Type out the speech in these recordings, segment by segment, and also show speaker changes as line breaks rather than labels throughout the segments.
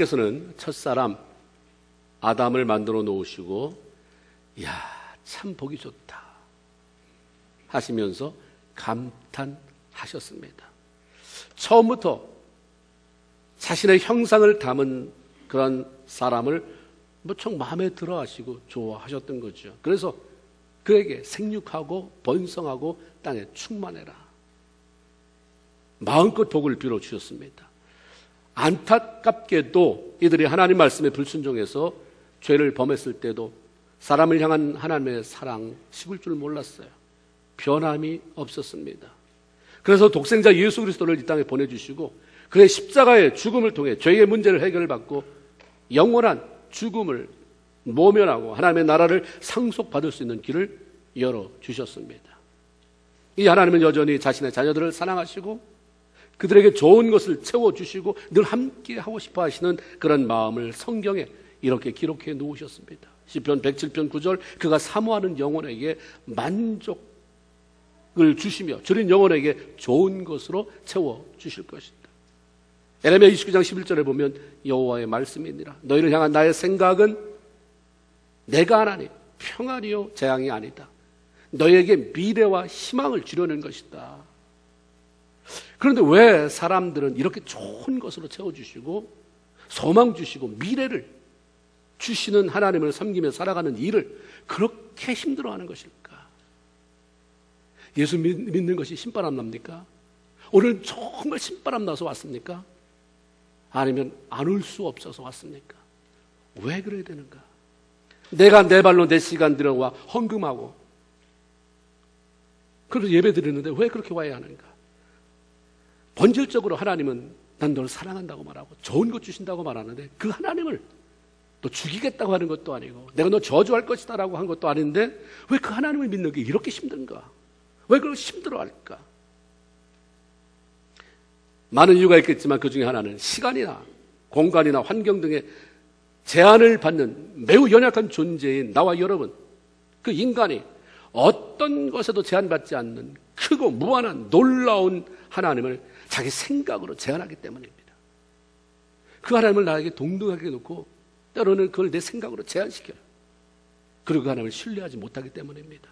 하나님께서는 첫사람 아담을 만들어 놓으시고 이야 참 보기 좋다 하시면서 감탄하셨습니다. 처음부터 자신의 형상을 담은 그런 사람을 무척 마음에 들어 하시고 좋아하셨던 거죠. 그래서 그에게 생육하고 번성하고 땅에 충만해라 마음껏 복을 빌어 주셨습니다. 안타깝게도 이들이 하나님 말씀에 불순종해서 죄를 범했을 때도 사람을 향한 하나님의 사랑 식을 줄 몰랐어요. 변함이 없었습니다. 그래서 독생자 예수 그리스도를 이 땅에 보내주시고 그의 십자가의 죽음을 통해 죄의 문제를 해결받고 영원한 죽음을 모면하고 하나님의 나라를 상속받을 수 있는 길을 열어주셨습니다. 이 하나님은 여전히 자신의 자녀들을 사랑하시고 그들에게 좋은 것을 채워주시고 늘 함께 하고 싶어 하시는 그런 마음을 성경에 이렇게 기록해 놓으셨습니다. 시편 107편 9절 그가 사모하는 영혼에게 만족을 주시며 줄인 영혼에게 좋은 것으로 채워주실 것이다. 에레미야 29장 11절에 보면 여호와의 말씀이니라 너희를 향한 나의 생각은 내가 하나니 평안이요 재앙이 아니다. 너희에게 미래와 희망을 주려는 것이다. 그런데 왜 사람들은 이렇게 좋은 것으로 채워주시고 소망 주시고 미래를 주시는 하나님을 섬기며 살아가는 일을 그렇게 힘들어하는 것일까? 예수 믿는 것이 신바람 납니까? 오늘 정말 신바람 나서 왔습니까? 아니면 안 올 수 없어서 왔습니까? 왜 그래야 되는가? 내가 내 발로 내 시간 들여와 헌금하고 그래서 예배 드리는데 왜 그렇게 와야 하는가? 본질적으로 하나님은 난 너를 사랑한다고 말하고 좋은 것 주신다고 말하는데 그 하나님을 또 죽이겠다고 하는 것도 아니고 내가 너 저주할 것이다 라고 한 것도 아닌데 왜 그 하나님을 믿는 게 이렇게 힘든가? 왜 그걸 힘들어할까? 많은 이유가 있겠지만 그 중에 하나는 시간이나 공간이나 환경 등의 제한을 받는 매우 연약한 존재인 나와 여러분 그 인간이 어떤 것에도 제한받지 않는 크고 무한한 놀라운 하나님을 자기 생각으로 제한하기 때문입니다. 그 하나님을 나에게 동등하게 놓고 때로는 그걸 내 생각으로 제한시켜요. 그리고 그 하나님을 신뢰하지 못하기 때문입니다.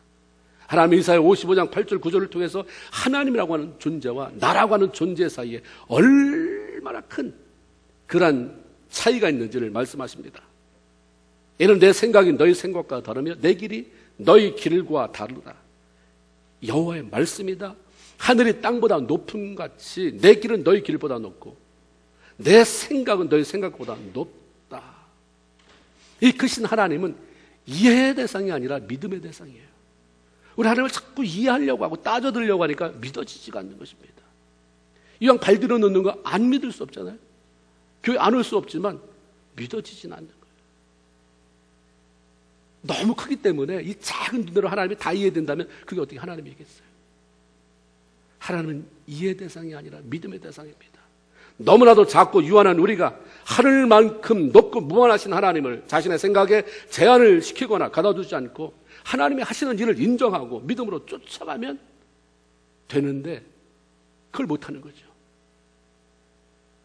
하나님 이사야 55장 8절 9절을 통해서 하나님이라고 하는 존재와 나라고 하는 존재 사이에 얼마나 큰 그러한 차이가 있는지를 말씀하십니다. 이는 내 생각이 너희 생각과 다르며 내 길이 너희 길과 다르다. 여호와의 말씀이다. 하늘이 땅보다 높음 같이 내 길은 너희 길보다 높고 내 생각은 너희 생각보다 높다. 이 크신 하나님은 이해의 대상이 아니라 믿음의 대상이에요. 우리 하나님을 자꾸 이해하려고 하고 따져들려고 하니까 믿어지지가 않는 것입니다. 이왕 발 들여 놓는 거 안 믿을 수 없잖아요. 교회 안 올 수 없지만 믿어지지는 않는 거예요. 너무 크기 때문에 이 작은 눈으로 하나님이 다 이해된다면 그게 어떻게 하나님이겠어요? 하나님은 이해 대상이 아니라 믿음의 대상입니다. 너무나도 작고 유한한 우리가 하늘만큼 높고 무한하신 하나님을 자신의 생각에 제한을 시키거나 가둬두지 않고 하나님이 하시는 일을 인정하고 믿음으로 쫓아가면 되는데 그걸 못하는 거죠.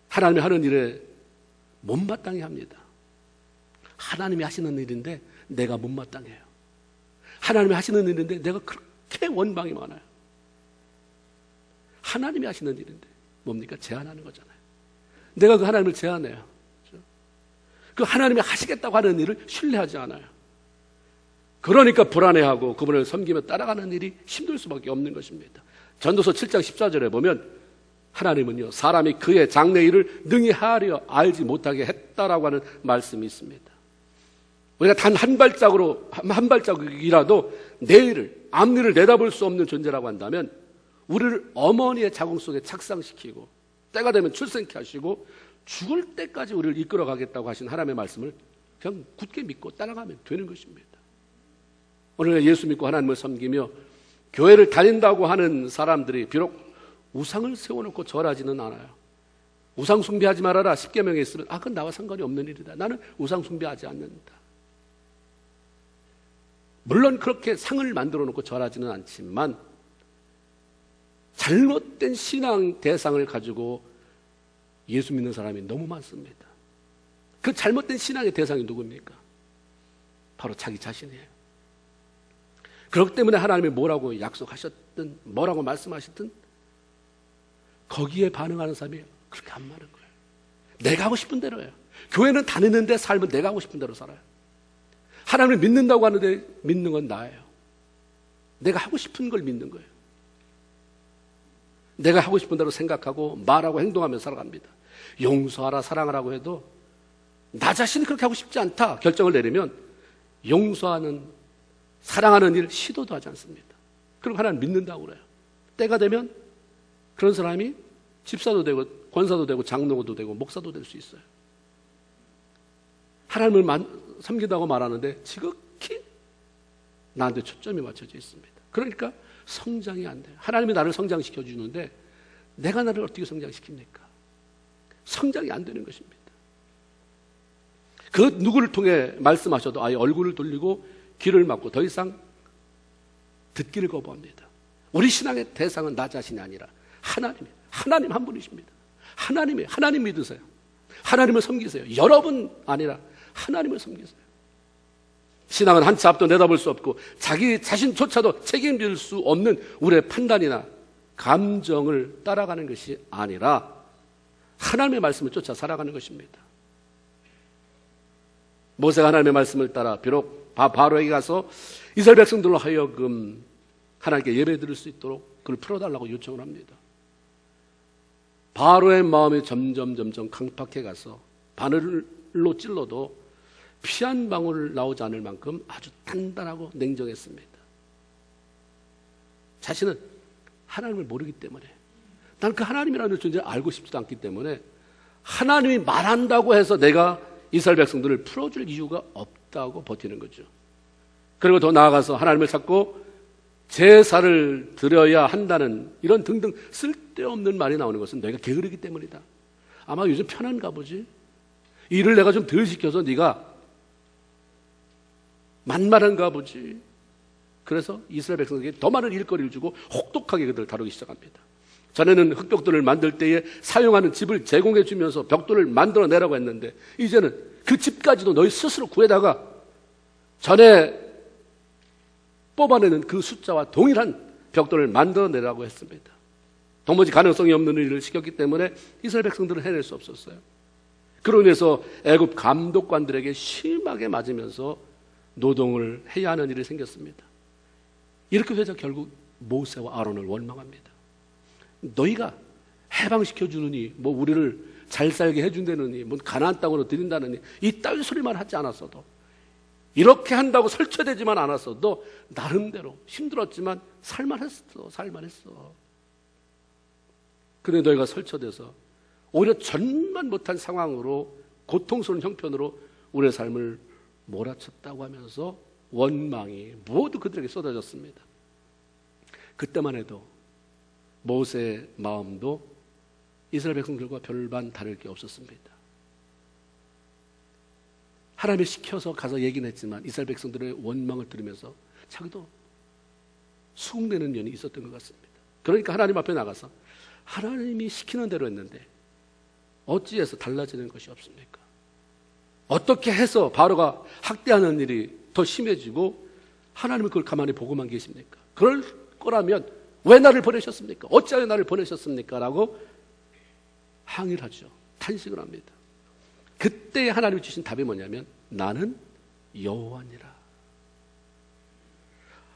하나님이 하는 일에 못마땅해 합니다. 하나님이 하시는 일인데 내가 못마땅해요. 하나님이 하시는 일인데 내가 그렇게 원망이 많아요. 하나님이 하시는 일인데 뭡니까? 제한하는 거잖아요. 내가 그 하나님을 제한해요. 그렇죠? 그 하나님이 하시겠다고 하는 일을 신뢰하지 않아요. 그러니까 불안해하고 그분을 섬기며 따라가는 일이 힘들 수밖에 없는 것입니다. 전도서 7장 14절에 보면 하나님은요 사람이 그의 장래 일을 능히 하려 알지 못하게 했다라고 하는 말씀이 있습니다. 우리가 단 한 발자국이라도 내일을 앞일을 내다볼 수 없는 존재라고 한다면 우리를 어머니의 자궁 속에 착상시키고 때가 되면 출생케 하시고 죽을 때까지 우리를 이끌어가겠다고 하신 하나님의 말씀을 그냥 굳게 믿고 따라가면 되는 것입니다. 오늘 예수 믿고 하나님을 섬기며 교회를 다닌다고 하는 사람들이 비록 우상을 세워놓고 절하지는 않아요. 우상 숭배하지 말아라 10계명에 있으면 그건 나와 상관이 없는 일이다. 나는 우상 숭배하지 않는다. 물론 그렇게 상을 만들어 놓고 절하지는 않지만 잘못된 신앙 대상을 가지고 예수 믿는 사람이 너무 많습니다. 그 잘못된 신앙의 대상이 누굽니까? 바로 자기 자신이에요. 그렇기 때문에 하나님이 뭐라고 약속하셨든 뭐라고 말씀하셨든 거기에 반응하는 사람이 그렇게 안 많은 거예요. 내가 하고 싶은 대로 해요. 교회는 다니는데 삶은 내가 하고 싶은 대로 살아요. 하나님을 믿는다고 하는데 믿는 건 나예요. 내가 하고 싶은 걸 믿는 거예요. 내가 하고 싶은 대로 생각하고 말하고 행동하며 살아갑니다. 용서하라 사랑하라고 해도 나 자신이 그렇게 하고 싶지 않다 결정을 내리면 용서하는 사랑하는 일 시도도 하지 않습니다. 그리고 하나님 믿는다고 그래요. 때가 되면 그런 사람이 집사도 되고 권사도 되고 장로도 되고 목사도 될 수 있어요. 하나님을 섬긴다고 말하는데 지극히 나한테 초점이 맞춰져 있습니다. 그러니까 성장이 안 돼요. 하나님이 나를 성장시켜 주는데 내가 나를 어떻게 성장시킵니까? 성장이 안 되는 것입니다. 그 누구를 통해 말씀하셔도 아예 얼굴을 돌리고 귀를 막고 더 이상 듣기를 거부합니다. 우리 신앙의 대상은 나 자신이 아니라 하나님 한 분이십니다. 하나님 믿으세요. 하나님을 섬기세요. 여러분 아니라 하나님을 섬기세요. 신앙은 한 치 앞도 내다볼 수 없고 자기 자신조차도 책임질 수 없는 우리의 판단이나 감정을 따라가는 것이 아니라 하나님의 말씀을 쫓아 살아가는 것입니다. 모세가 하나님의 말씀을 따라 비록 바로에게 가서 이스라엘 백성들로 하여금 하나님께 예배드릴 수 있도록 그를 풀어달라고 요청을 합니다. 바로의 마음이 점점 강팍해 가서 바늘로 찔러도 피 한 방울 나오지 않을 만큼 아주 단단하고 냉정했습니다. 자신은 하나님을 모르기 때문에, 나는 그 하나님이라는 존재를 알고 싶지도 않기 때문에 하나님이 말한다고 해서 내가 이스라엘 백성들을 풀어줄 이유가 없다고 버티는 거죠. 그리고 더 나아가서 하나님을 찾고 제사를 드려야 한다는 이런 등등 쓸데없는 말이 나오는 것은 너희가 게으르기 때문이다. 아마 요즘 편한가 보지. 일을 내가 좀 덜 시켜서 네가 만만한가 보지. 그래서 이스라엘 백성에게 더 많은 일거리를 주고 혹독하게 그들을 다루기 시작합니다. 전에는 흙벽돌을 만들 때에 사용하는 집을 제공해 주면서 벽돌을 만들어내라고 했는데 이제는 그 집까지도 너희 스스로 구해다가 전에 뽑아내는 그 숫자와 동일한 벽돌을 만들어내라고 했습니다. 도무지 가능성이 없는 일을 시켰기 때문에 이스라엘 백성들은 해낼 수 없었어요. 그로 인해서 애굽 감독관들에게 심하게 맞으면서 노동을 해야 하는 일이 생겼습니다. 이렇게 되자 결국 모세와 아론을 원망합니다. 너희가 해방시켜 주느니 뭐 우리를 잘 살게 해준다느니 뭐 가나안 땅으로 드린다느니 이 따위 소리만 하지 않았어도, 이렇게 한다고 설쳐되지만 않았어도 나름대로 힘들었지만 살만했어. 그런데 너희가 설쳐돼서 오히려 전만 못한 상황으로 고통스러운 형편으로 우리의 삶을 몰아쳤다고 하면서 원망이 모두 그들에게 쏟아졌습니다. 그때만 해도 모세의 마음도 이스라엘 백성들과 별반 다를 게 없었습니다. 하나님이 시켜서 가서 얘기는 했지만 이스라엘 백성들의 원망을 들으면서 자기도 수긍되는 면이 있었던 것 같습니다. 그러니까 하나님 앞에 나가서 하나님이 시키는 대로 했는데 어찌해서 달라지는 것이 없습니까? 어떻게 해서 바로가 학대하는 일이 더 심해지고 하나님은 그걸 가만히 보고만 계십니까? 그럴 거라면 왜 나를 보내셨습니까? 어찌하여 나를 보내셨습니까? 라고 항의를 하죠. 탄식을 합니다. 그때 하나님이 주신 답이 뭐냐면 나는 여호와니라.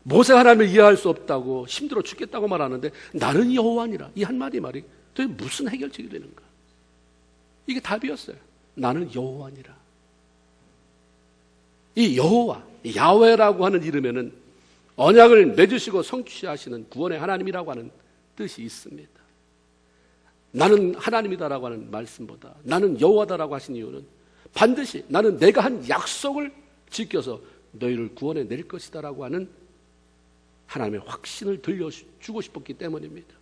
모세가 하나님을 이해할 수 없다고 힘들어 죽겠다고 말하는데 나는 여호와니라. 이 한마디 말이 도대체 무슨 해결책이 되는가? 이게 답이었어요. 나는 여호와니라. 이 여호와, 야훼라고 하는 이름에는 언약을 맺으시고 성취하시는 구원의 하나님이라고 하는 뜻이 있습니다. 나는 하나님이다라고 하는 말씀보다 나는 여호와다라고 하신 이유는 반드시 나는 내가 한 약속을 지켜서 너희를 구원해 낼 것이다라고 하는 하나님의 확신을 들려주고 싶었기 때문입니다.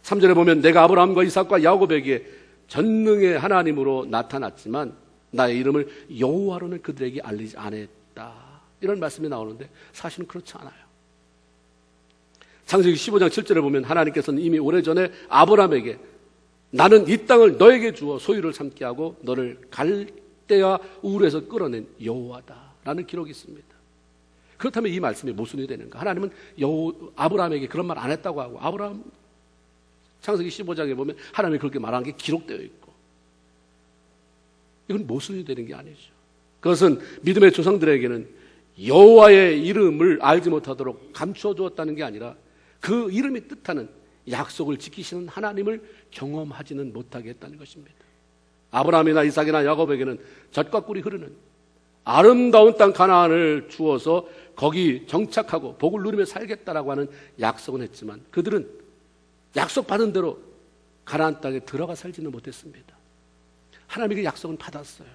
3절에 보면 내가 아브라함과 이삭과 야곱에게 전능의 하나님으로 나타났지만 나의 이름을 여호와로는 그들에게 알리지 않았다. 이런 말씀이 나오는데 사실은 그렇지 않아요. 창세기 15장 7절에 보면 하나님께서는 이미 오래전에 아브라함에게 나는 이 땅을 너에게 주어 소유를 삼게 하고 너를 갈대 때와 우르에서 끌어낸 여호와다라는 기록이 있습니다. 그렇다면 이 말씀이 모순이 되는가? 하나님은 아브라함에게 그런 말 안 했다고 하고, 아브라함 창세기 15장에 보면 하나님이 그렇게 말한 게 기록되어 있고, 이건 모순이 되는 게 아니죠. 그것은 믿음의 조상들에게는 여호와의 이름을 알지 못하도록 감추어 두었다는 게 아니라 그 이름이 뜻하는 약속을 지키시는 하나님을 경험하지는 못하게 했다는 것입니다. 아브라함이나 이삭이나 야곱에게는 젖과 꿀이 흐르는 아름다운 땅 가나안을 주어서 거기 정착하고 복을 누리며 살겠다라고 하는 약속은 했지만 그들은 약속받은 대로 가나안 땅에 들어가 살지는 못했습니다. 하나님에게 약속은 받았어요.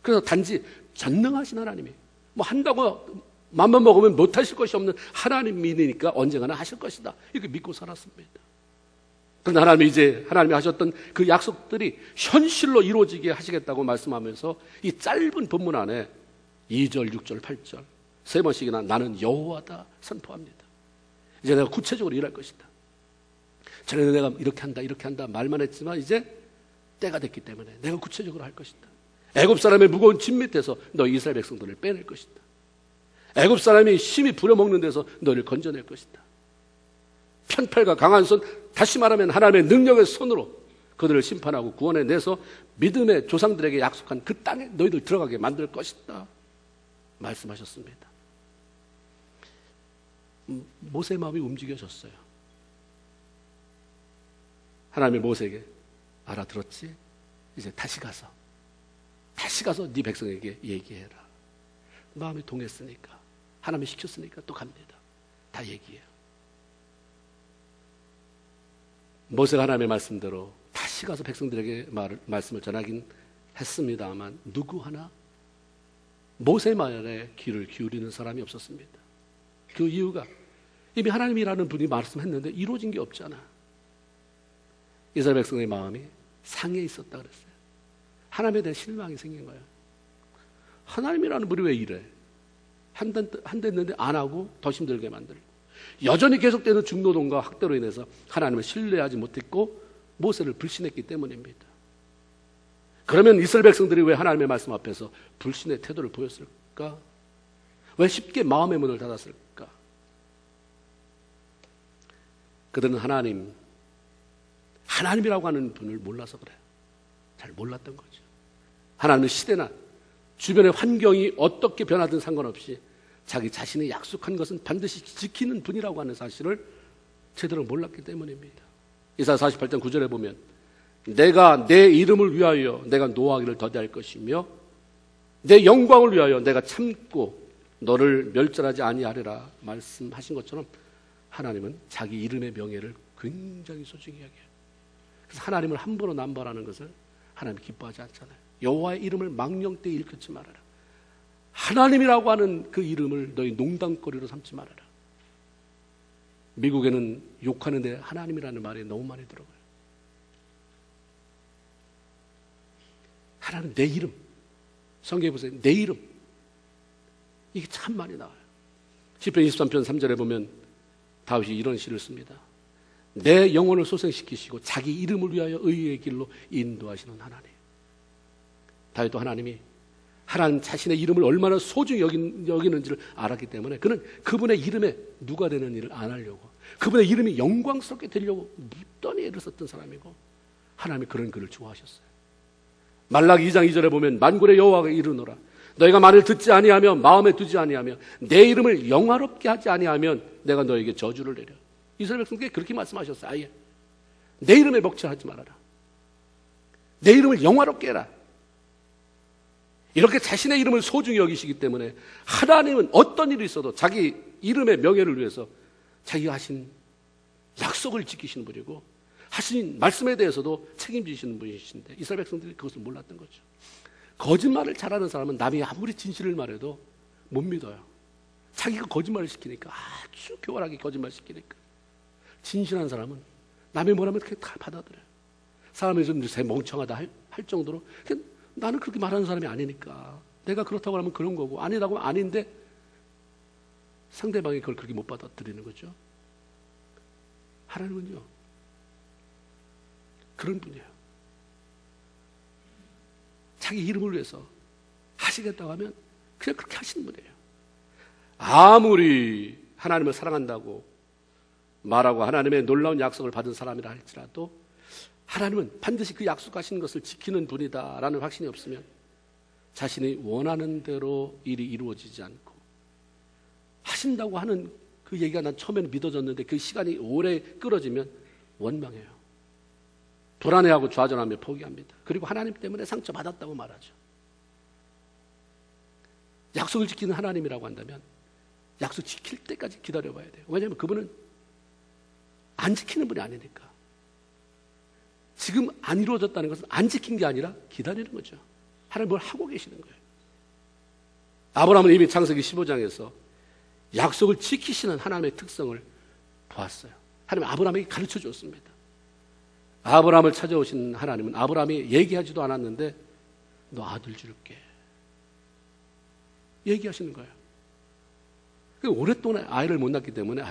그래서 단지 전능하신 하나님이 뭐 한다고 맘만 먹으면 못하실 것이 없는 하나님이니까 언젠가는 하실 것이다, 이렇게 믿고 살았습니다. 그런데 하나님이 이제 하나님이 하셨던 그 약속들이 현실로 이루어지게 하시겠다고 말씀하면서 이 짧은 본문 안에 2절, 6절, 8절 세 번씩이나 나는 여호와다 선포합니다. 이제 내가 구체적으로 일할 것이다. 전에는 내가 이렇게 한다 말만 했지만 이제 때가 됐기 때문에 내가 구체적으로 할 것이다. 애굽 사람의 무거운 짐 밑에서 너 이스라엘 백성들을 빼낼 것이다. 애굽 사람이 심히 부려먹는 데서 너를 건져낼 것이다. 편팔과 강한 손, 다시 말하면 하나님의 능력의 손으로 그들을 심판하고 구원해내서 믿음의 조상들에게 약속한 그 땅에 너희들 들어가게 만들 것이다 말씀하셨습니다. 모세의 마음이 움직여졌어요. 하나님이 모세에게 알아들었지? 이제 다시 가서 네 백성에게 얘기해라. 마음이 동했으니까, 하나님이 시켰으니까 또 갑니다. 다 얘기해요. 모세가 하나님의 말씀대로 다시 가서 백성들에게 말씀을 전하긴 했습니다만 누구 하나 모세의 말에 귀를 기울이는 사람이 없었습니다. 그 이유가 이미 하나님이라는 분이 말씀했는데 이루어진 게 없잖아. 이스라엘 백성의 마음이 상해 있었다 그랬어요. 하나님에 대한 실망이 생긴 거예요. 하나님이라는 분이 왜 이래? 한 대 했는데 안 하고 더 힘들게 만들고 여전히 계속되는 중노동과 학대로 인해서 하나님을 신뢰하지 못했고 모세를 불신했기 때문입니다. 그러면 이스라엘 백성들이 왜 하나님의 말씀 앞에서 불신의 태도를 보였을까? 왜 쉽게 마음의 문을 닫았을까? 그들은 하나님이라고 하는 분을 몰라서 그래요. 잘 몰랐던 거죠. 하나님은 시대나 주변의 환경이 어떻게 변하든 상관없이 자기 자신이 약속한 것은 반드시 지키는 분이라고 하는 사실을 제대로 몰랐기 때문입니다. 이사야 48장 9절에 보면 내가 내 이름을 위하여 내가 노하기를 더디할 것이며 내 영광을 위하여 내가 참고 너를 멸절하지 아니하리라 말씀하신 것처럼 하나님은 자기 이름의 명예를 굉장히 소중히 여겨요. 그래서 하나님을 함부로 남발하는 것을 하나님이 기뻐하지 않잖아요. 여호와의 이름을 망령되이 일컫지 말아라. 하나님이라고 하는 그 이름을 너희 농담거리로 삼지 말아라. 미국에는 욕하는데 하나님이라는 말이 너무 많이 들어가요. 하나님, 내 이름. 성경에 보세요. 내 이름. 이게 참 많이 나와요. 시편 23편 3절에 보면 다윗이 이런 시를 씁니다. 내 영혼을 소생시키시고 자기 이름을 위하여 의의 길로 인도하시는 하나님. 다윗도 하나님이 하나님 자신의 이름을 얼마나 소중히 여기는지를 알았기 때문에 그는 그분의 이름에 누가 되는 일을 안 하려고, 그분의 이름이 영광스럽게 되려고 묻더니 애를 썼던 사람이고, 하나님이 그런 그를 좋아하셨어요. 말라기 2장 2절에 보면 만군의 여호와가 이르노라 너희가 말을 듣지 아니하며 마음에 두지 아니하며 내 이름을 영화롭게 하지 아니하면 내가 너에게 저주를 내려. 이스라엘 백성에게 그렇게 말씀하셨어요. 아예 내 이름에 먹칠하지 말아라. 내 이름을 영화롭게 해라. 이렇게 자신의 이름을 소중히 여기시기 때문에 하나님은 어떤 일이 있어도 자기 이름의 명예를 위해서 자기가 하신 약속을 지키시는 분이고 하신 말씀에 대해서도 책임지시는 분이신데 이스라엘 백성들이 그것을 몰랐던 거죠. 거짓말을 잘하는 사람은 남이 아무리 진실을 말해도 못 믿어요. 자기가 거짓말을 시키니까, 아주 교활하게 거짓말 시키니까. 진실한 사람은 남이 뭐라면 그렇게 다 받아들여요. 사람이 좀 멍청하다 할 정도로 나는 그렇게 말하는 사람이 아니니까 내가 그렇다고 하면 그런 거고 아니라고 하면 아닌데 상대방이 그걸 그렇게 못 받아들이는 거죠. 하나님은요 그런 분이에요. 자기 이름을 위해서 하시겠다고 하면 그냥 그렇게 하시는 분이에요. 아무리 하나님을 사랑한다고 말하고 하나님의 놀라운 약속을 받은 사람이라 할지라도 하나님은 반드시 그 약속하신 것을 지키는 분이다라는 확신이 없으면 자신이 원하는 대로 일이 이루어지지 않고 하신다고 하는 그 얘기가 난 처음에는 믿어졌는데 그 시간이 오래 끌어지면 원망해요. 불안해하고 좌절하며 포기합니다. 그리고 하나님 때문에 상처받았다고 말하죠. 약속을 지키는 하나님이라고 한다면 약속 지킬 때까지 기다려봐야 돼요. 왜냐하면 그분은 안 지키는 분이 아니니까. 지금 안 이루어졌다는 것은 안 지킨 게 아니라 기다리는 거죠. 하나님 뭘 하고 계시는 거예요. 아브라함은 이미 창세기 15장에서 약속을 지키시는 하나님의 특성을 보았어요. 하나님 아브라함에게 가르쳐 줬습니다. 아브라함을 찾아오신 하나님은 아브라함이 얘기하지도 않았는데 너 아들 줄게 얘기하시는 거예요. 오랫동안 아이를 못 낳기 때문에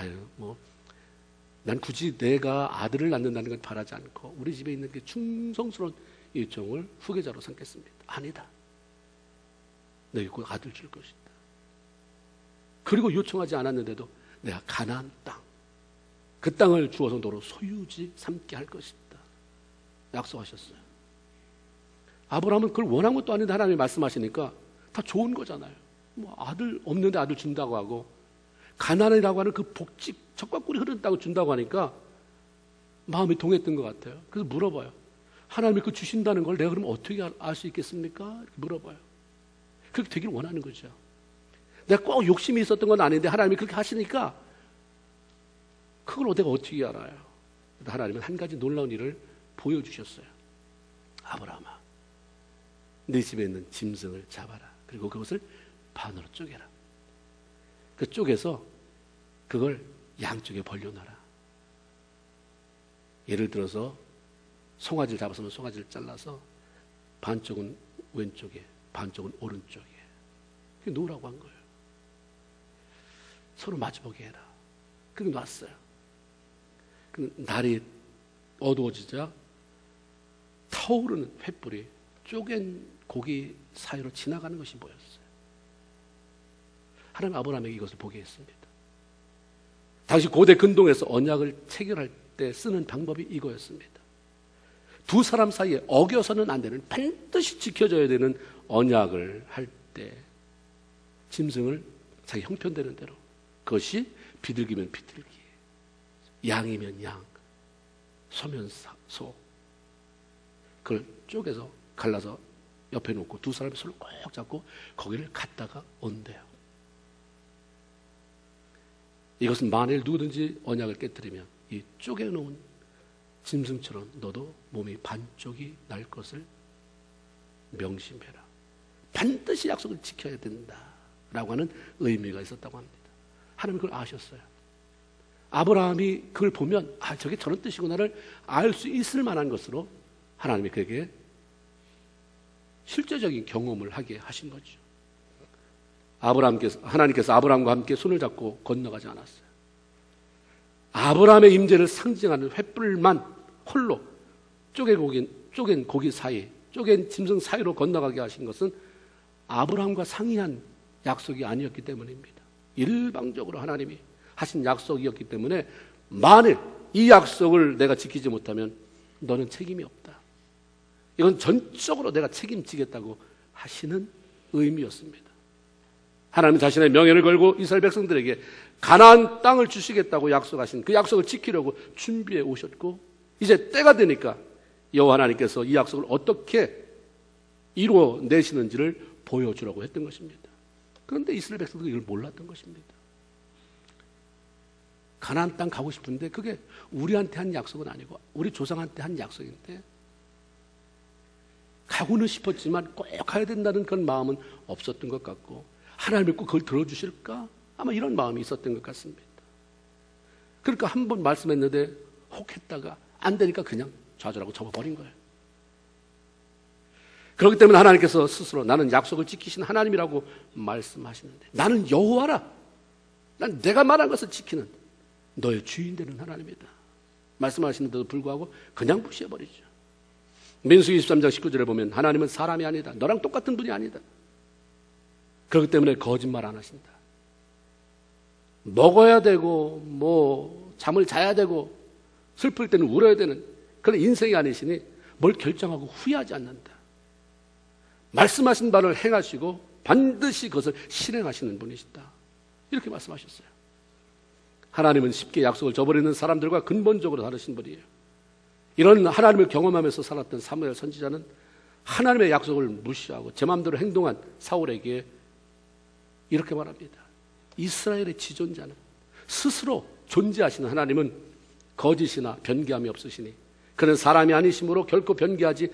난 굳이 내가 아들을 낳는다는 걸 바라지 않고 우리 집에 있는 게 충성스러운 이 종을 후계자로 삼겠습니다. 아니다. 너에게 곧 아들 줄 것이다. 그리고 요청하지 않았는데도 내가 가나안 땅, 그 땅을 주어서 너로 소유지 삼게 할 것이다. 약속하셨어요. 아브라함은 그걸 원한 것도 아닌데 하나님이 말씀하시니까 다 좋은 거잖아요. 아들 없는데 아들 준다고 하고 가나안이라고 하는 그 복직 젖과 꿀이 흐르는 땅을 준다고 하니까 마음이 동했던 것 같아요. 그래서 물어봐요. 하나님이 그 주신다는 걸 내가 그럼 어떻게 알 수 있겠습니까? 이렇게 물어봐요. 그렇게 되길 원하는 거죠. 내가 꼭 욕심이 있었던 건 아닌데 하나님이 그렇게 하시니까 그걸 내가 어떻게 알아요? 하나님은 한 가지 놀라운 일을 보여주셨어요. 아브라함아, 네 집에 있는 짐승을 잡아라. 그리고 그것을 반으로 쪼개라. 그 쪼개서 그걸 양쪽에 벌려놔라. 예를 들어서 송아지를 잡았으면 송아지를 잘라서 반쪽은 왼쪽에 반쪽은 오른쪽에 그게 놓으라고 한 거예요. 서로 마주보게 해라. 그게 놨어요. 그 날이 어두워지자 타오르는 횃불이 쪼갠 고기 사이로 지나가는 것이 보였어요. 하나님 아브라함에게 이것을 보게 했습니다. 당시 고대 근동에서 언약을 체결할 때 쓰는 방법이 이거였습니다. 두 사람 사이에 어겨서는 안 되는 반드시 지켜져야 되는 언약을 할 때 짐승을 자기 형편되는 대로 그것이 비둘기면 비둘기, 양이면 양, 소면 소 그걸 쪼개서 갈라서 옆에 놓고 두 사람이 손을 꼭 잡고 거기를 갔다가 온대요. 이것은 만일 누구든지 언약을 깨뜨리면 이 쪼개놓은 짐승처럼 너도 몸이 반쪽이 날 것을 명심해라. 반드시 약속을 지켜야 된다라고 하는 의미가 있었다고 합니다. 하나님이 그걸 아셨어요. 아브라함이 그걸 보면 저게 저런 뜻이구나를 알 수 있을 만한 것으로 하나님이 그에게 실제적인 경험을 하게 하신 거죠. 하나님께서 아브라함과 함께 손을 잡고 건너가지 않았어요. 아브라함의 임재를 상징하는 횃불만 홀로 쪼갠 고기 사이, 쪼갠 짐승 사이로 건너가게 하신 것은 아브라함과 상의한 약속이 아니었기 때문입니다. 일방적으로 하나님이 하신 약속이었기 때문에 만일 이 약속을 내가 지키지 못하면 너는 책임이 없다. 이건 전적으로 내가 책임지겠다고 하시는 의미였습니다. 하나님은 자신의 명예를 걸고 이스라엘 백성들에게 가나안 땅을 주시겠다고 약속하신 그 약속을 지키려고 준비해 오셨고 이제 때가 되니까 여호와 하나님께서 이 약속을 어떻게 이루어내시는지를 보여주라고 했던 것입니다. 그런데 이스라엘 백성들이 이걸 몰랐던 것입니다. 가나안 땅 가고 싶은데 그게 우리한테 한 약속은 아니고 우리 조상한테 한 약속인데 가고는 싶었지만 꼭 가야 된다는 그런 마음은 없었던 것 같고 하나님이 꼭 그걸 들어주실까? 아마 이런 마음이 있었던 것 같습니다. 그러니까 한 번 말씀했는데 혹했다가 안 되니까 그냥 좌절하고 접어버린 거예요. 그렇기 때문에 하나님께서 스스로 나는 약속을 지키신 하나님이라고 말씀하시는데 나는 여호와라. 난 내가 말한 것을 지키는 너의 주인 되는 하나님이다. 말씀하시는데도 불구하고 그냥 무시해버리죠. 민수기 23장 19절에 보면 하나님은 사람이 아니다. 너랑 똑같은 분이 아니다. 그렇기 때문에 거짓말 안 하신다. 먹어야 되고 잠을 자야 되고 슬플 때는 울어야 되는 그런 인생이 아니시니 뭘 결정하고 후회하지 않는다. 말씀하신 바를 행하시고 반드시 그것을 실행하시는 분이시다. 이렇게 말씀하셨어요. 하나님은 쉽게 약속을 저버리는 사람들과 근본적으로 다르신 분이에요. 이런 하나님을 경험하면서 살았던 사무엘 선지자는 하나님의 약속을 무시하고 제 마음대로 행동한 사울에게 이렇게 말합니다. 이스라엘의 지존자는 스스로 존재하시는 하나님은 거짓이나 변개함이 없으시니 그는 사람이 아니심으로 결코 변개하지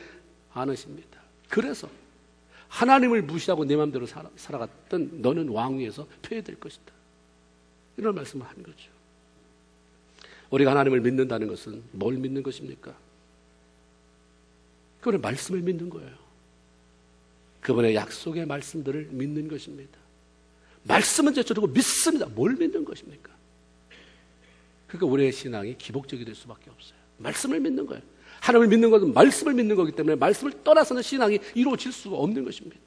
않으십니다. 그래서 하나님을 무시하고 내 마음대로 살아갔던 너는 왕위에서 폐해될 것이다. 이런 말씀을 하는 거죠. 우리가 하나님을 믿는다는 것은 뭘 믿는 것입니까? 그분의 말씀을 믿는 거예요. 그분의 약속의 말씀들을 믿는 것입니다. 말씀은 저쩌고 믿습니다. 뭘 믿는 것입니까? 그러니까 우리의 신앙이 기복적이 될 수밖에 없어요. 말씀을 믿는 거예요. 하나님을 믿는 것은 말씀을 믿는 거기 때문에 말씀을 떠나서는 신앙이 이루어질 수가 없는 것입니다.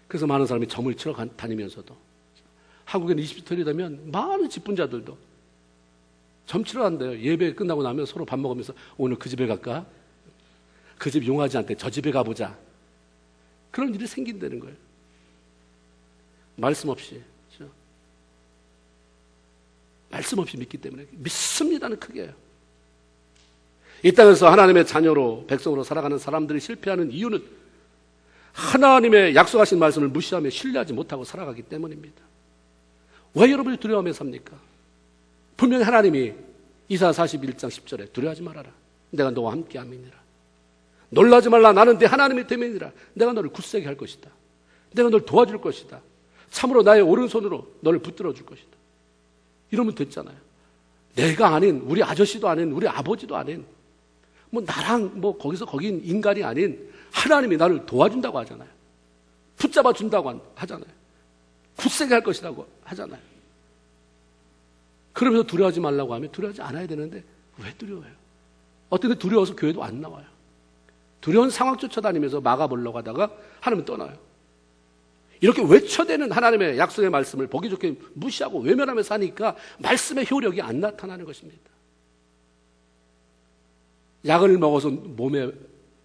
그래서 많은 사람이 점을 치러 다니면서도 한국에는 20대 되면 많은 직분자들도 점 치러 간대요. 예배 끝나고 나면 서로 밥 먹으면서 오늘 그 집에 갈까? 그 집 용하지 않대. 저 집에 가보자. 그런 일이 생긴다는 거예요. 말씀 없이. 그렇죠? 말씀 없이 믿기 때문에 믿습니다는 크게요. 이 땅에서 하나님의 자녀로 백성으로 살아가는 사람들이 실패하는 이유는 하나님의 약속하신 말씀을 무시하며 신뢰하지 못하고 살아가기 때문입니다. 왜 여러분이 두려워하며 삽니까? 분명히 하나님이 이사야 41장 10절에 두려워하지 말아라. 내가 너와 함께함이니라. 놀라지 말라. 나는 네 하나님의 됨이니라. 내가 너를 굳세게 할 것이다. 내가 너를 도와줄 것이다. 참으로 나의 오른손으로 너를 붙들어 줄 것이다. 이러면 됐잖아요. 내가 아닌, 우리 아저씨도 아닌, 우리 아버지도 아닌, 나랑 거기서 거긴 인간이 아닌 하나님이 나를 도와준다고 하잖아요. 붙잡아 준다고 하잖아요. 굳세게 할 것이라고 하잖아요. 그러면서 두려워하지 말라고 하면 두려워하지 않아야 되는데 왜 두려워해요? 어떤 때 두려워서 교회도 안 나와요. 두려운 상황 쫓아다니면서 막아보려고 하다가 하나님은 떠나요. 이렇게 외쳐대는 하나님의 약속의 말씀을 보기 좋게 무시하고 외면하며 사니까 말씀의 효력이 안 나타나는 것입니다. 약을 먹어서 몸에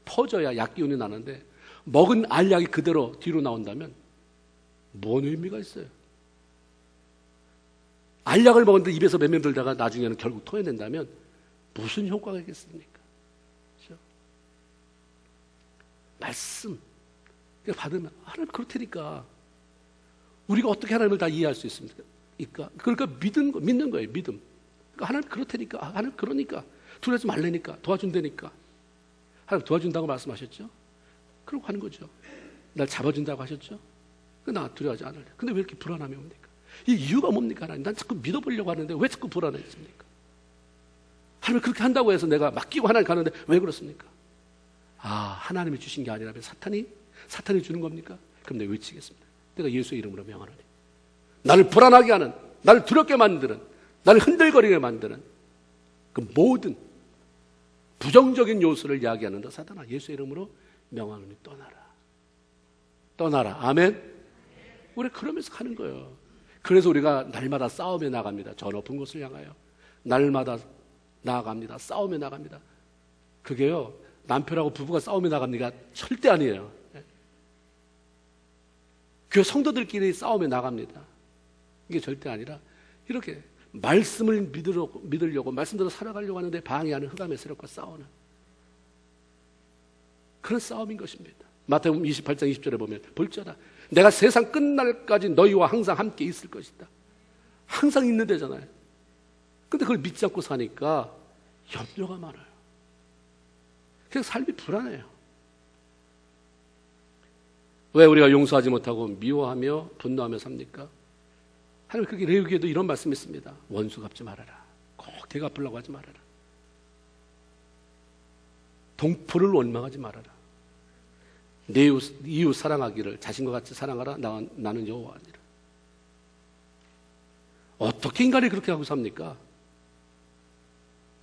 퍼져야 약 기운이 나는데 먹은 알약이 그대로 뒤로 나온다면 뭔 의미가 있어요? 알약을 먹었는데 입에서 맴맴 들다가 나중에는 결국 토해낸다면 무슨 효과가 있겠습니까? 그렇죠? 말씀 받으면 하나님 그렇다니까 우리가 어떻게 하나님을 다 이해할 수 있습니까? 그러니까 믿는 거예요. 믿음. 그러니까 하나님 그렇다니까 하나님 그러니까 두려워하지 말라니까 도와준다니까 하나님 도와준다고 말씀하셨죠? 그러고 하는 거죠. 날 잡아준다고 하셨죠? 나 두려워하지 않을래. 근데 왜 이렇게 불안함이 옵니까? 이 이유가 뭡니까? 하나님 난 자꾸 믿어보려고 하는데 왜 자꾸 불안해집니까? 하나님 그렇게 한다고 해서 내가 맡기고 하나님 가는데 왜 그렇습니까? 하나님이 주신 게 아니라면 사탄이 주는 겁니까? 그럼 내가 외치겠습니다. 내가 예수의 이름으로 명하노니 나를 불안하게 하는, 나를 두렵게 만드는, 나를 흔들거리게 만드는 그 모든 부정적인 요소를 이야기하는 사탄아 예수의 이름으로 명하노니 떠나라. 아멘. 우리 그러면서 가는 거예요. 그래서 우리가 날마다 싸움에 나갑니다. 저 높은 곳을 향하여 날마다 나아갑니다. 싸움에 나갑니다. 그게요 남편하고 부부가 싸움에 나갑니까? 절대 아니에요. 교회 성도들끼리 싸움에 나갑니다. 이게 절대 아니라 이렇게 말씀을 믿으려고 말씀대로 살아가려고 하는데 방해하는 흑암의 세력과 싸우는 그런 싸움인 것입니다. 마태복음 28장 20절에 보면 볼지어다 내가 세상 끝날까지 너희와 항상 함께 있을 것이다. 항상 있는 데잖아요. 근데 그걸 믿지 않고 사니까 염려가 많아요. 그래서 삶이 불안해요. 왜 우리가 용서하지 못하고 미워하며 분노하며 삽니까? 하나님 그렇게 레위기에도 이런 말씀이 있습니다. 원수 갚지 말아라. 꼭 대가 갚으려고 하지 말아라. 동포를 원망하지 말아라. 내 이웃 사랑하기를 자신과 같이 사랑하라. 나는 여호와니라. 어떻게 인간이 그렇게 하고 삽니까?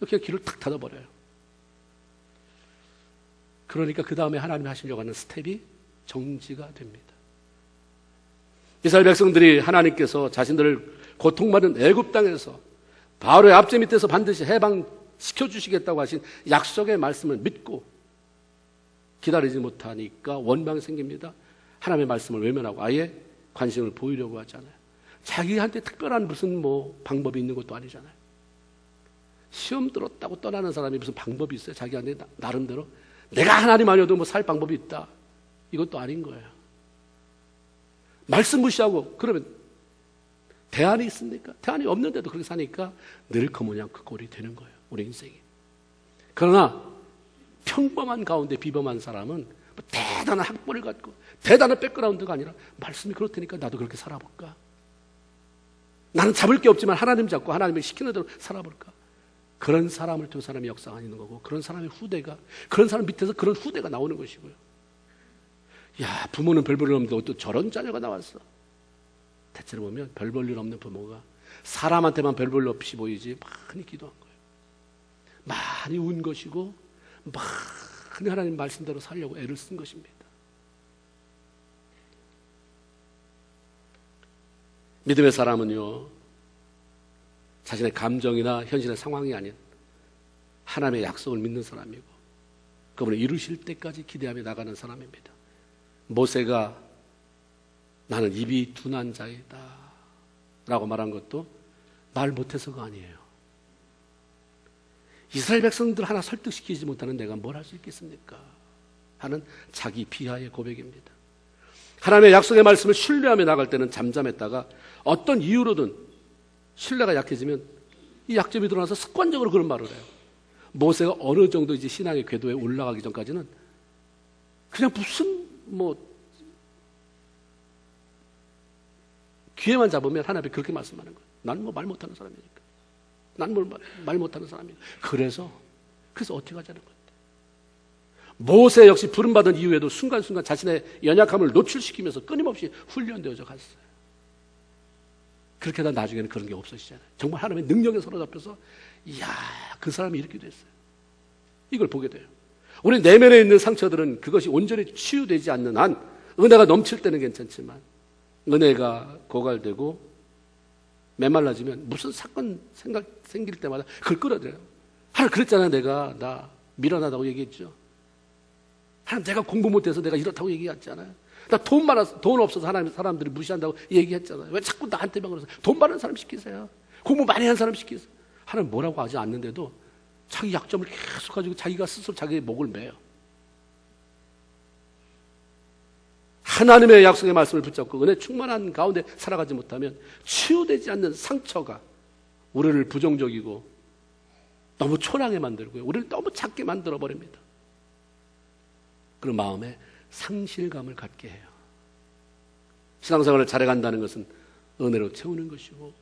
그냥 길을 탁 닫아버려요. 그러니까 그 다음에 하나님이 하시려고 하는 스텝이 정지가 됩니다. 이스라엘 백성들이 하나님께서 자신들을 고통받은 애굽 땅에서 바로의 앞제 밑에서 반드시 해방시켜 주시겠다고 하신 약속의 말씀을 믿고 기다리지 못하니까 원망이 생깁니다. 하나님의 말씀을 외면하고 아예 관심을 보이려고 하잖아요. 자기한테 특별한 무슨 방법이 있는 것도 아니잖아요. 시험 들었다고 떠나는 사람이 무슨 방법이 있어요? 자기한테 나름대로 내가 하나님 아니어도 살 방법이 있다. 이것도 아닌 거예요. 말씀 무시하고 그러면 대안이 있습니까? 대안이 없는데도 그렇게 사니까 늙어모냥 그 꼴이 되는 거예요. 우리 인생이. 그러나 평범한 가운데 비범한 사람은 대단한 학벌을 갖고 대단한 백그라운드가 아니라 말씀이 그렇다니까 나도 그렇게 살아볼까? 나는 잡을 게 없지만 하나님 잡고 하나님이 시키는 대로 살아볼까? 그런 사람을 두 사람이 역사하는 거고 그런 사람의 후대가 그런 사람 밑에서 그런 후대가 나오는 것이고요. 야, 부모는 별 볼 일 없는데 또 저런 자녀가 나왔어. 대체로 보면 별 볼 일 없는 부모가 사람한테만 별 볼 일 없이 보이지 많이 기도한 거예요. 많이 운 것이고 많이 하나님 말씀대로 살려고 애를 쓴 것입니다. 믿음의 사람은요, 자신의 감정이나 현실의 상황이 아닌 하나님의 약속을 믿는 사람이고 그분을 이루실 때까지 기대하며 나가는 사람입니다. 모세가 나는 입이 둔한 자이다 라고 말한 것도 말 못해서가 아니에요. 이스라엘 백성들 하나 설득시키지 못하는 내가 뭘 할 수 있겠습니까? 하는 자기 비하의 고백입니다. 하나님의 약속의 말씀을 신뢰하며 나갈 때는 잠잠했다가 어떤 이유로든 신뢰가 약해지면 이 약점이 드러나서 습관적으로 그런 말을 해요. 모세가 어느 정도 이제 신앙의 궤도에 올라가기 전까지는 그냥 무슨 기회만 잡으면 하나님이 그렇게 말씀하는 거예요. 나는 말 못하는 사람이니까. 나는 말 못하는 사람이니까. 그래서 어떻게 하자는 거예요. 모세 역시 부름받은 이후에도 순간순간 자신의 연약함을 노출시키면서 끊임없이 훈련되어져 갔어요. 그렇게 하다 나중에는 그런 게 없어지잖아요. 정말 하나님의 능력에 사로잡혀서 이야, 그 사람이 이렇게 됐어요. 이걸 보게 돼요. 우리 내면에 있는 상처들은 그것이 온전히 치유되지 않는 한 은혜가 넘칠 때는 괜찮지만 은혜가 고갈되고 메말라지면 무슨 사건 생길 때마다 그걸 끌어들여요. 하나님 그랬잖아요. 내가 나 미련하다고 얘기했죠. 하나님 내가 공부 못해서 내가 이렇다고 얘기했잖아요. 나 돈 없어서 하나님 사람들이 무시한다고 얘기했잖아요. 왜 자꾸 나한테만 그러세요? 돈 많은 사람 시키세요. 공부 많이 한 사람 시키세요. 하나님 뭐라고 하지 않는데도 자기 약점을 계속 가지고 자기가 스스로 자기의 목을 매요. 하나님의 약속의 말씀을 붙잡고 은혜 충만한 가운데 살아가지 못하면 치유되지 않는 상처가 우리를 부정적이고 너무 초라하게 만들고요. 우리를 너무 작게 만들어버립니다. 그런 마음에 상실감을 갖게 해요. 신앙생활을 잘해간다는 것은 은혜로 채우는 것이고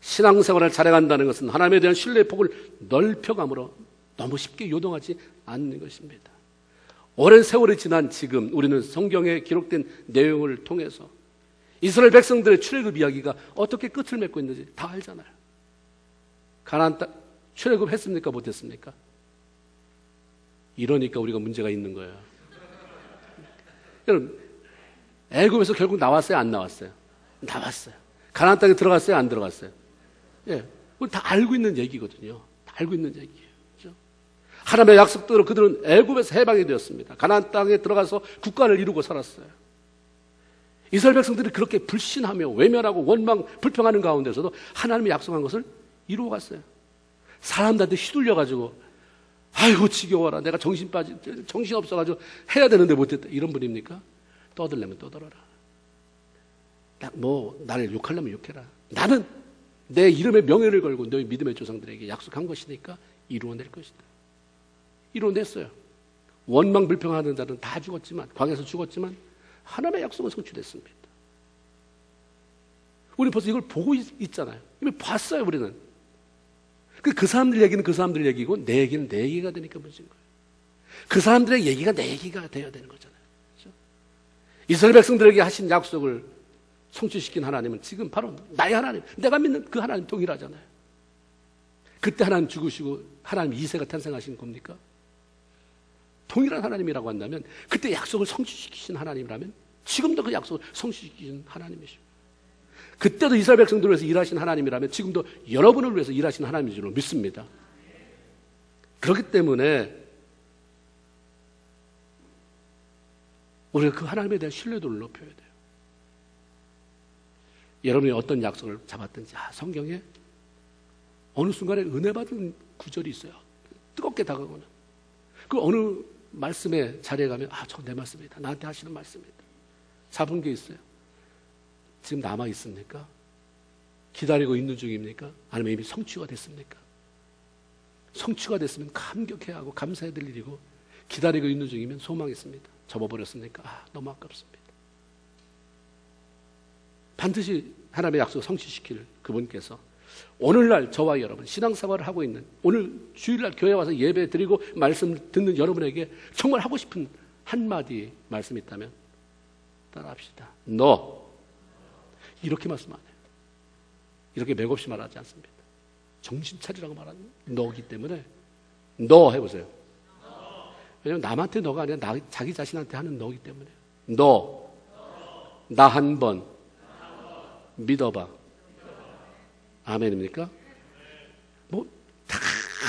신앙생활을 잘해간다는 것은 하나님에 대한 신뢰의 폭을 넓혀감으로 너무 쉽게 요동하지 않는 것입니다. 오랜 세월이 지난 지금 우리는 성경에 기록된 내용을 통해서 이스라엘 백성들의 출애굽 이야기가 어떻게 끝을 맺고 있는지 다 알잖아요. 가나안 땅 출애굽 했습니까? 못했습니까? 이러니까 우리가 문제가 있는 거예요. 여러분, 애굽에서 결국 나왔어요? 안 나왔어요? 나왔어요. 가나안 땅에 들어갔어요? 안 들어갔어요? 예, 우리 다 알고 있는 얘기거든요. 다 알고 있는 얘기예요. 그렇죠? 하나님의 약속대로 그들은 애굽에서 해방이 되었습니다. 가나안 땅에 들어가서 국가를 이루고 살았어요. 이스라엘 백성들이 그렇게 불신하며 외면하고 원망, 불평하는 가운데서도 하나님의 약속한 것을 이루어 갔어요. 사람들한테 휘둘려가지고 아이고 지겨워라. 내가 정신 없어가지고 해야 되는데 못했다. 이런 분입니까? 떠들려면 떠들어라. 나를 욕하려면 욕해라. 나는 내 이름의 명예를 걸고 너희 믿음의 조상들에게 약속한 것이니까 이루어낼 것이다. 이루어냈어요. 원망 불평하는 자들은 다 죽었지만 광야에서 죽었지만 하나님의 약속은 성취됐습니다. 우리 벌써 이걸 보고 있잖아요. 이미 봤어요. 우리는. 그 사람들 얘기는 그 사람들 얘기고 내 얘기는 내 얘기가 되니까 문제인 거예요. 그 사람들의 얘기가 내 얘기가 되어야 되는 거잖아요. 그렇죠? 이스라엘 백성들에게 하신 약속을 성취시킨 하나님은 지금 바로 나의 하나님, 내가 믿는 그 하나님 동일하잖아요. 그때 하나님 죽으시고 하나님 이세가 탄생하신 겁니까? 동일한 하나님이라고 한다면 그때 약속을 성취시키신 하나님이라면 지금도 그 약속을 성취시키신 하나님이시고, 그때도 이스라엘 백성들을 위해서 일하신 하나님이라면 지금도 여러분을 위해서 일하신 하나님인 줄 믿습니다. 그렇기 때문에 우리가 그 하나님에 대한 신뢰도를 높여야 돼요. 여러분이 어떤 약속을 잡았든지 성경에 어느 순간에 은혜 받은 구절이 있어요. 뜨겁게 다가오는 그 어느 말씀의 자리에 가면 저 내 말씀이다, 나한테 하시는 말씀이다, 잡은 게 있어요. 지금 남아 있습니까? 기다리고 있는 중입니까? 아니면 이미 성취가 됐습니까? 성취가 됐으면 감격해야 하고 감사해야 될 일이고, 기다리고 있는 중이면 소망이 있습니다. 접어버렸습니까? 너무 아깝습니다. 반드시 하나님의 약속을 성취시킬 그분께서 오늘날 저와 여러분 신앙생활을 하고 있는, 오늘 주일날 교회 와서 예배 드리고 말씀 듣는 여러분에게 정말 하고 싶은 한마디 말씀이 있다면 따라합시다. 너 이렇게 말씀 안 해요. 이렇게 맥없이 말하지 않습니다. 정신 차리라고 말하는 너기 때문에 너 해보세요. 왜냐하면 남한테 너가 아니라 자기 자신한테 하는 너기 때문에 너 나 한 번 믿어봐. 아멘입니까?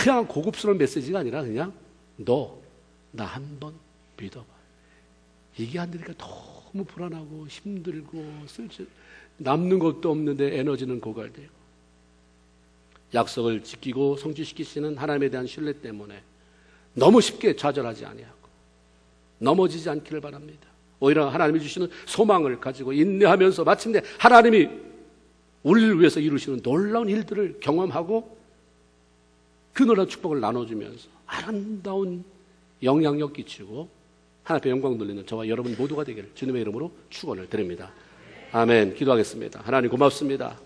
그냥 고급스러운 메시지가 아니라 그냥 너 나 한 번 믿어봐. 이게 안 되니까 너무 불안하고 힘들고 남는 것도 없는데 에너지는 고갈되고, 약속을 지키고 성취시키시는 하나님에 대한 신뢰 때문에 너무 쉽게 좌절하지 아니하고 넘어지지 않기를 바랍니다. 오히려 하나님이 주시는 소망을 가지고 인내하면서 마침내 하나님이 우리를 위해서 이루시는 놀라운 일들을 경험하고 그 놀라운 축복을 나눠주면서 아름다운 영향력 끼치고 하나님 앞에 영광 돌리는 저와 여러분 모두가 되기를 주님의 이름으로 축원을 드립니다. 아멘. 기도하겠습니다. 하나님 고맙습니다.